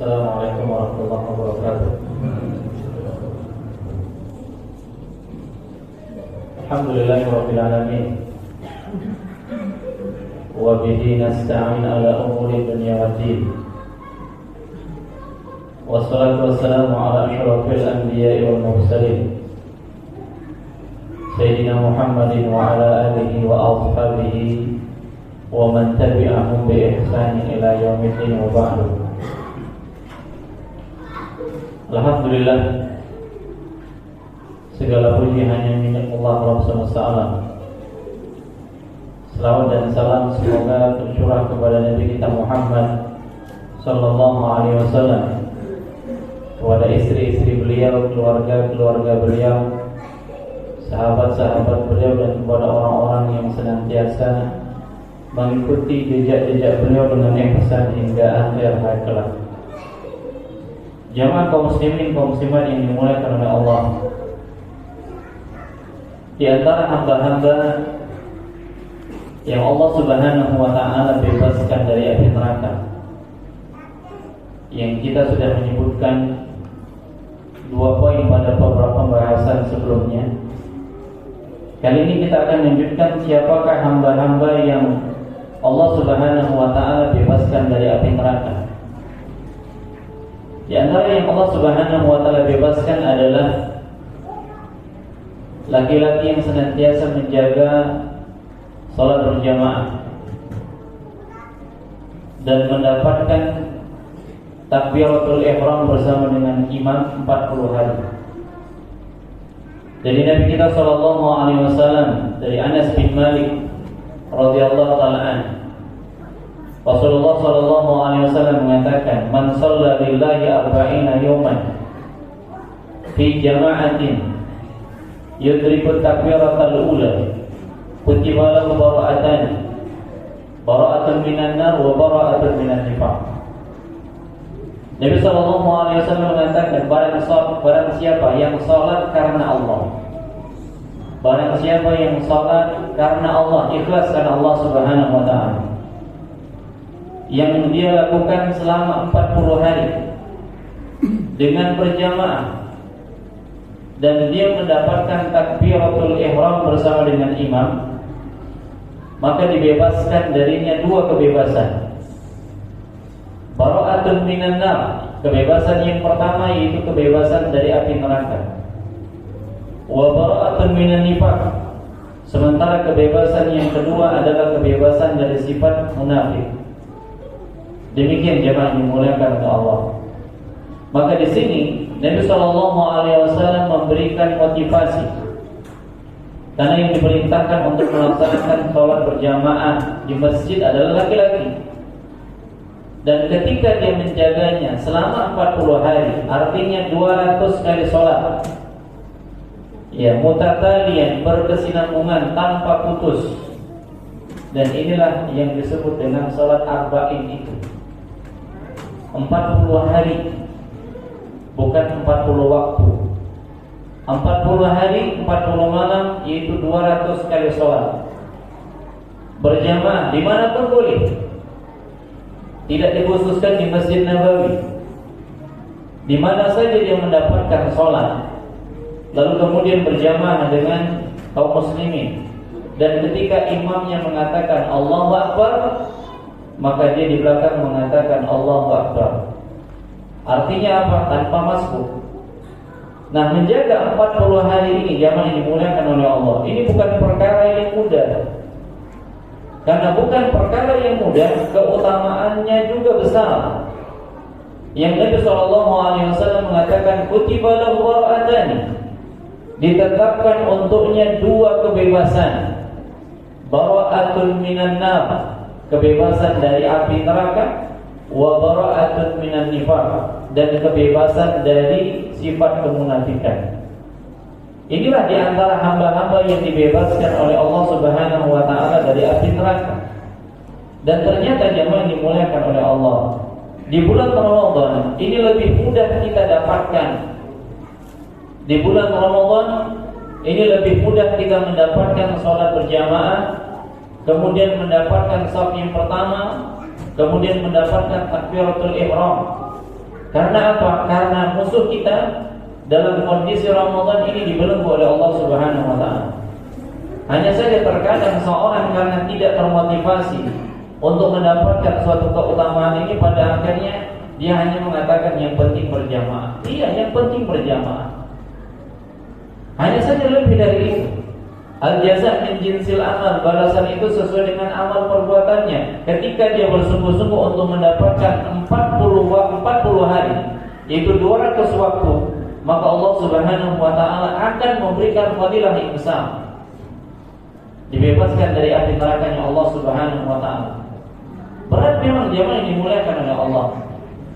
Assalamualaikum warahmatullahi wabarakatuh. Alhamdulillahirabbil alamin. Wa bihi nasta'in ala umuri dunya waddin. Wassalatu wassalamu ala asyrafil anbiya'i wal mursalin Sayyidina Muhammadin wa ala alihi wa ashabihi wa man tabi'ahum bi ihsanin ila yaumiddin wa ba'du. Alhamdulillah, segala puji hanya milik Allah Rabb semesta alam. Selawat dan salam semoga tercurah kepada Nabi kita Muhammad sallallahu alaihi wasallam, kepada istri-istri beliau, keluarga-keluarga beliau, sahabat-sahabat beliau, dan kepada orang-orang yang senantiasa mengikuti jejak-jejak beliau dengan ihsan hingga akhir hayat kelak. Jamaah kaum muslimin, kaum muslimat yang dimuliakan oleh Allah, di antara hamba-hamba yang Allah Subhanahu wa taala bebaskan dari api neraka, yang kita sudah menyebutkan 2 poin pada beberapa pembahasan sebelumnya. Kali ini kita akan menunjukkan siapakah hamba-hamba yang Allah Subhanahu wa taala bebaskan dari api neraka. Di antara yang Allah Subhanahu wa taala bebaskan adalah laki-laki yang senantiasa menjaga salat berjamaah dan mendapatkan takbiratul ihram bersama dengan imam 40 hari. Dari Nabi kita sallallahu alaihi wasallam, dari Anas bin Malik radhiyallahu taala anhu, Rasulullah sallallahu alaihi wasallam mengatakan, "Man shalla lillahi arba'ina yawman fi jama'atin yudriku takbiratal ula, kutiba lahu bara'atun minan nar wa bara'atun minan nifaq." Nabi sallallahu alaihi wasallam mengatakan, barang siapa yang salat karena Allah, barang siapa yang salat karena Allah, ikhlas karena Allah Subhanahu wa taala, yang dia lakukan selama 40 hari dengan berjamaah, dan dia mendapatkan takbiratul ihram bersama dengan imam, maka dibebaskan darinya 2 kebebasan. Bara'atun minan nar, kebebasan yang pertama yaitu kebebasan dari api neraka. Wa bara'atun minan nifaq, sementara kebebasan yang kedua adalah kebebasan dari sifat munafik. Demikian jemaah yang dimuliakan oleh Allah. Maka di sini Nabi sallallahu alaihi wasallam memberikan motivasi, karena yang diperintahkan untuk melaksanakan salat berjamaah di masjid adalah laki-laki. Dan ketika dia menjaganya selama 40 hari, artinya 200 kali salat, ya, mutatalian, berkesinambungan tanpa putus. Dan inilah yang disebut dengan salat arba'in itu. 40 hari, bukan 40 waktu. 40 hari, 40 malam, yaitu 200 kali salat berjamaah dimanapun boleh. Tidak dikhususkan di Masjid Nabawi, di mana saja dia mendapatkan salat, lalu kemudian berjamaah dengan kaum muslimin, dan ketika imamnya mengatakan Allahu Akbar, maka dia di belakang mengatakan Allahu Akbar. Artinya apa? Tanpa masbuk. Nah, menjaga 40 hari ini jamaah yang dimuliakan oleh Allah, ini bukan perkara yang mudah. Karena bukan perkara yang mudah, keutamaannya juga besar. Yang Nabi SAW mengatakan, kutiba lahu bara'atani, ditetapkan untuknya 2 kebebasan. Bara'atun minan nar, kebebasan dari api neraka, wa bara'atun minan nifaq, dan kebebasan dari sifat kemunafikan. Inilah di antara hamba-hamba yang dibebaskan oleh Allah Subhanahu wa taala dari api neraka. Dan ternyata jemaah dimuliakan oleh Allah, di bulan Ramadan ini lebih mudah kita dapatkan. Di bulan Ramadan ini lebih mudah kita mendapatkan salat berjamaah, kemudian mendapatkan shaf yang pertama, kemudian mendapatkan takbiratul ihram. Karena apa? Karena musuh kita dalam kondisi Ramadan ini dibelenggu oleh Allah Subhanahu wa taala. Hanya saja terkadang seorang karena tidak termotivasi untuk mendapatkan suatu keutamaan ini, pada akhirnya dia hanya mengatakan yang penting berjamaah. Iya, yang penting berjamaah. Hanya saja lebih dari itu. Al-jaza min jinsil amal, balasan itu sesuai dengan amal perbuatannya. Ketika dia bersungguh-sungguh untuk mendapatkan 40 hari, yaitu 200 waktu, maka Allah Subhanahu wa taala akan memberikan fadilah yang besar. Dibebaskan dari api nerakanya Allah Subhanahu wa taala. Berat memang jamaah yang dimuliakan oleh Allah.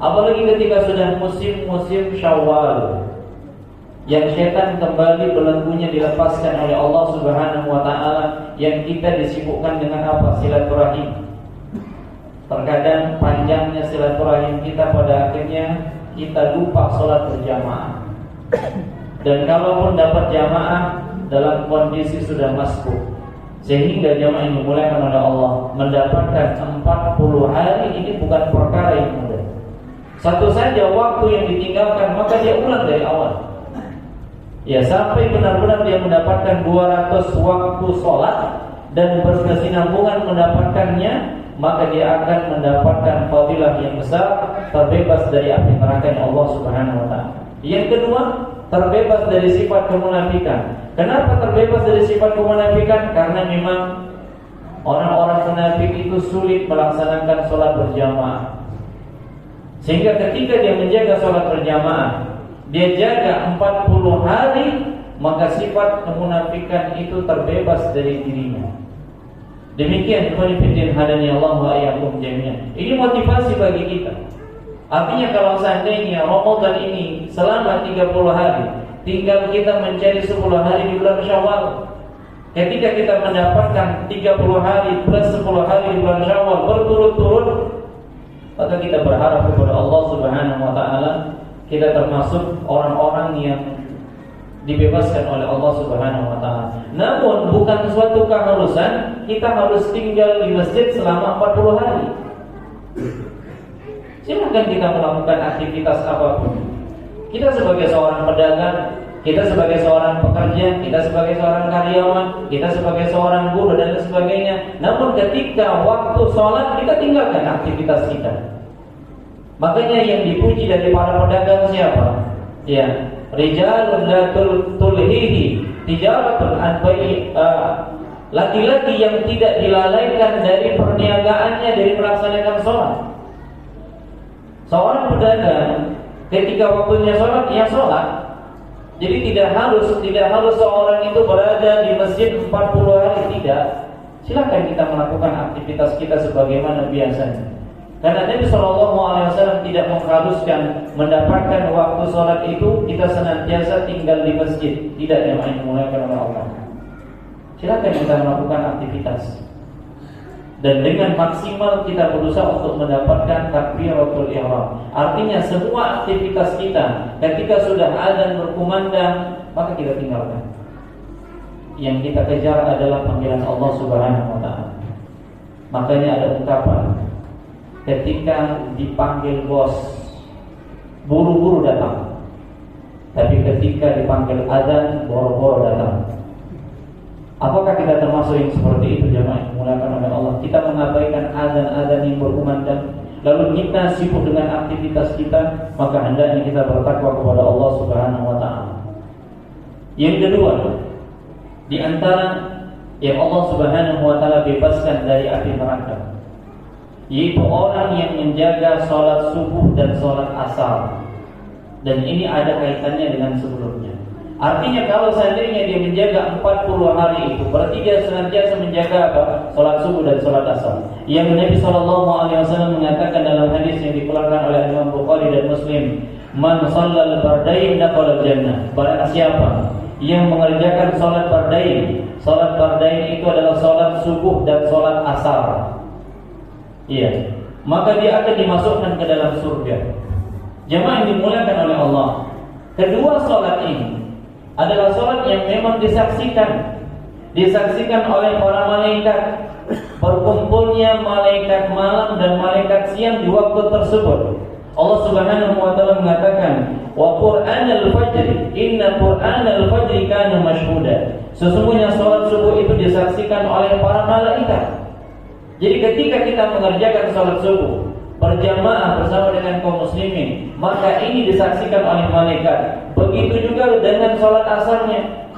Apalagi ketika sudah musim-musim Syawal, yang setan kembali belenggunya dilepaskan oleh Allah Subhanahu wa taala, yang kita disibukkan dengan apa? Silaturahim. Terkadang panjangnya silaturahim kita, pada akhirnya kita lupa sholat berjamaah. Dan kalaupun dapat jamaah dalam kondisi sudah masbuk, sehingga jamaah yang dimulakan oleh Allah mendapatkan 40 hari ini bukan perkara yang mudah. Satu saja waktu yang ditinggalkan, maka dia ulang dari awal. Ya, sampai benar-benar dia mendapatkan 200 waktu sholat dan berkesinambungan mendapatkannya, maka dia akan mendapatkan fadilah yang besar, terbebas dari api neraka Allah Subhanahu wa taala. Yang kedua, terbebas dari sifat kemunafikan. Kenapa terbebas dari sifat kemunafikan? Karena memang orang-orang munafik itu sulit melaksanakan sholat berjamaah. Sehingga ketika dia menjaga sholat berjamaah, dia jaga 40 hari, maka sifat kemunafikan itu terbebas dari dirinya. Demikian khonifuddin hadani Allah wa iyyakum jami'an. Ini motivasi bagi kita. Artinya kalau seandainya Ramadan ini selama 30 hari, tinggal kita mencari 10 hari di bulan Syawal. Ketika kita mendapatkan 30 hari plus 10 hari di bulan Syawal berturut-turut, maka kita berharap kepada Allah Subhanahu wa taala kita termasuk orang-orang yang dibebaskan oleh Allah Subhanahu wa taala. Namun bukan suatu keharusan kita harus tinggal di masjid selama 40 hari. Silakan kita melakukan aktivitas apapun. Kita sebagai seorang pedagang, kita sebagai seorang pekerja, kita sebagai seorang karyawan, kita sebagai seorang guru dan sebagainya. Namun ketika waktu sholat kita tinggalkan aktivitas kita. Makanya yang dipuji dari para pedagang siapa? Ya, rijalun la tulhihi tijaratun an bai'i, laki-laki yang tidak dilalaikan dari perniagaannya dari melaksanakan sholat. Seorang pedagang ketika waktunya sholat, ya sholat. Jadi tidak harus seorang itu berada di masjid 40 hari, tidak. Silakan kita melakukan aktivitas kita sebagaimana biasanya. Karena Nabi SAW tidak mengharuskan mendapatkan waktu sholat itu kita senantiasa tinggal di masjid. Tidak, yang dimulakan oleh Allah. Silakan kita melakukan aktivitas. Dan dengan maksimal kita berusaha untuk mendapatkan takbiratul ihram. Artinya semua aktivitas kita ketika sudah adzan berkumandang, maka kita tinggalkan. Yang kita kejar adalah panggilan Allah Subhanahu wa taala. Makanya ada ungkapan, ketika dipanggil bos, buru-buru datang. Tapi ketika dipanggil adzan, boro-boro datang. Apakah kita termasuk yang seperti itu, jemaah yang dimuliakan oleh Allah? Kita mengabaikan azan-azan yang berkumandang, lalu kita sibuk dengan aktivitas kita, maka hendaknya kita bertakwa kepada Allah Subhanahu wa taala. Yang kedua, di antara yang Allah Subhanahu wa taala bebaskan dari api neraka, yaitu orang yang menjaga sholat subuh dan sholat asar. Dan ini ada kaitannya dengan sebelumnya. Artinya kalau seandainya dia menjaga 40 hari itu, berarti dia senantiasa menjaga apa? Sholat subuh dan sholat asar. Yang Nabi SAW mengatakan dalam hadis yang dikeluarkan oleh Imam Bukhari dan Muslim, man shallal bardain dakhala jannah. Barang siapa yang mengerjakan sholat bardain. Sholat bardain itu adalah sholat subuh dan sholat asar. Iya, maka dia akan dimasukkan ke dalam surga. Jemaah yang dimuliakan oleh Allah, kedua sholat ini adalah sholat yang memang disaksikan oleh para malaikat. Berkumpulnya malaikat malam dan malaikat siang di waktu tersebut Allah Subhanahu wa taala mengatakan, "Wa Qur'anal fajri, inna Qur'anal fajri kana mashhuda." Sesungguhnya salat subuh itu disaksikan oleh para malaikat. Jadi ketika kita mengerjakan salat subuh berjamaah bersama dengan kaum muslimin, maka ini disaksikan oleh malaikat. Begitu juga dengan salat asarnya.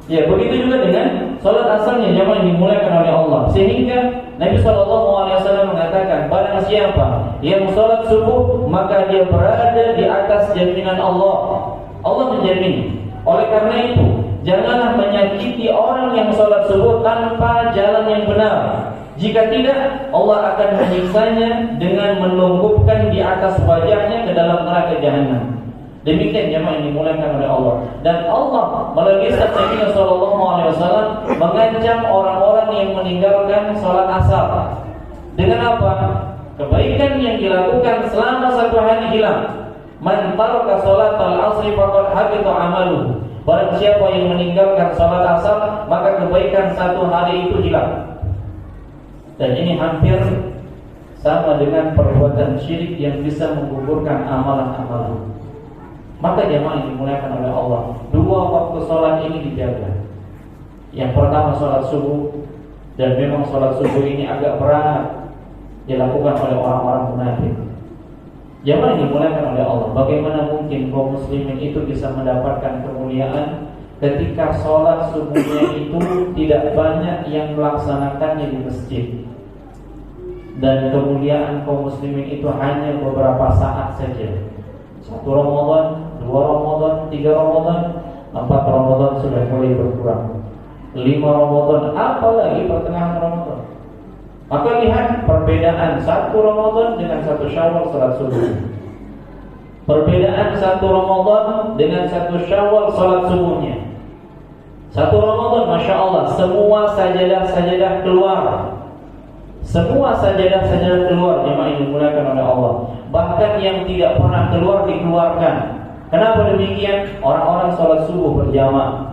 Ya, begitu juga dengan salat asarnya jamaah yang dimuliakan oleh Allah. Sehingga Nabi SAW mengatakan, barang siapa yang salat subuh maka dia berada di atas jaminan Allah. Allah menjamin. Oleh karena itu, janganlah menyakiti orang yang salat subuh tanpa jalan yang benar. Jika tidak, Allah akan menyiksanya dengan melungkupkan di atas wajahnya ke dalam neraka jahanam. Demikian jemaah yang dimuliakan oleh Allah. Dan Allah melalui sabda Nabi SAW mengancam orang-orang yang meninggalkan salat asar. Dengan apa? Kebaikan yang dilakukan selama satu hari hilang. Man taraka salatal asri faqad habita amaluhu. Barang siapa yang meninggalkan salat asar, maka kebaikan satu hari itu hilang. Dan ini hampir sama dengan perbuatan syirik yang bisa menggugurkan amalan-amalan. Maka jemaah yang dimuliakan oleh Allah, dua waktu sholat ini dijaga. Yang pertama sholat subuh, dan memang sholat subuh ini agak berat dilakukan oleh orang-orang munafik. Jemaah yang dimuliakan oleh Allah, bagaimana mungkin kaum muslimin itu bisa mendapatkan kemuliaan ketika sholat subuhnya itu tidak banyak yang melaksanakannya di masjid, dan kemuliaan kaum muslimin itu hanya beberapa saat saja. 1 Ramadan, 2 Ramadan, 3 Ramadan, 4 Ramadan sudah mulai berkurang, 5 Ramadan, apalagi pertengahan Ramadan. Maka lihat perbedaan 1 Ramadan dengan 1 Syawal salat subuh. Perbedaan 1 Ramadan dengan 1 Syawal salat subuhnya. 1 Ramadan, Masya Allah, semua sajadah-sajadah keluar. Semua sajadah-sajadah keluar, jemaah yang dimuliakan oleh Allah. Bahkan yang tidak pernah keluar dikeluarkan. Kenapa demikian? Orang-orang sholat subuh berjamaah.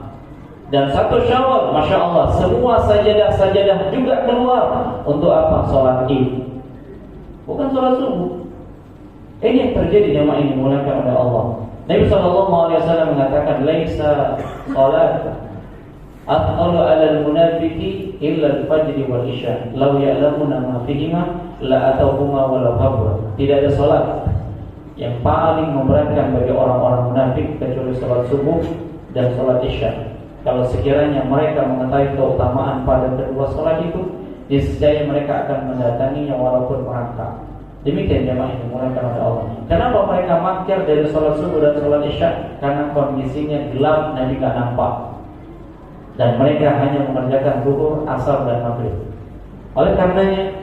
Dan 1 Syawal, Masya Allah, semua sajadah-sajadah juga keluar. Untuk apa? Sholat Id. Bukan sholat subuh. Ini yang terjadi, jemaah yang dimuliakan oleh Allah. Nabi SAW mengatakan, "Laisa sholat Atqalu 'alal munafiqi illa al-fajr wal isya. Law ya'lamuna ma fihima la atawhuma wa la habwa." Tidak ada salat yang paling memberatkan bagi orang-orang munafik kecuali salat subuh dan salat isya. Kalau sekiranya mereka mengetahui keutamaan pada kedua salat itu, niscaya mereka akan mendatanginya walaupun merangkak. Demikian jemaah yang dimuliakan oleh Allah. Kenapa mereka makir dari salat subuh dan salat isya? Karena kondisinya gelap dan tidak nampak. Dan mereka hanya mengerjakan zuhur, asar, dan maghrib. Oleh karenanya,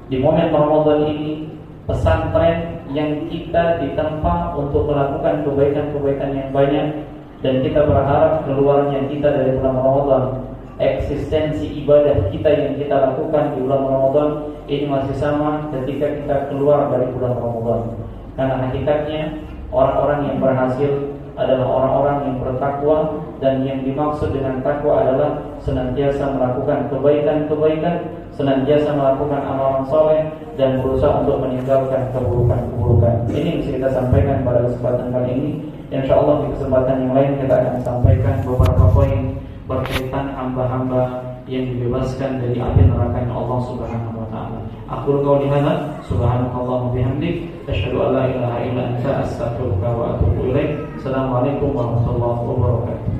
di momen Ramadan ini, pesantren yang kita ditempa untuk melakukan kebaikan-kebaikan yang banyak, dan kita berharap keluarnya kita dari bulan Ramadan, eksistensi ibadah kita yang kita lakukan di bulan Ramadan ini masih sama ketika kita keluar dari bulan Ramadan. Karena hakikatnya orang-orang yang berhasil adalah orang-orang yang bertakwa, dan yang dimaksud dengan takwa adalah senantiasa melakukan kebaikan-kebaikan, senantiasa melakukan amalan soleh, dan berusaha untuk meninggalkan keburukan-keburukan. Ini yang bisa kita sampaikan pada kesempatan kali ini. InsyaAllah di kesempatan yang lain kita akan sampaikan beberapa poin berkaitan hamba-hamba yang dibebaskan dari api neraka Allah Subhanahu wa taala. Aku qauli hadza, subhanakallahumma bihamdik, asyhadu an la ilaha illa anta, astaghfiruka wa atubu ilaik. Assalamualaikum warahmatullahi wabarakatuh.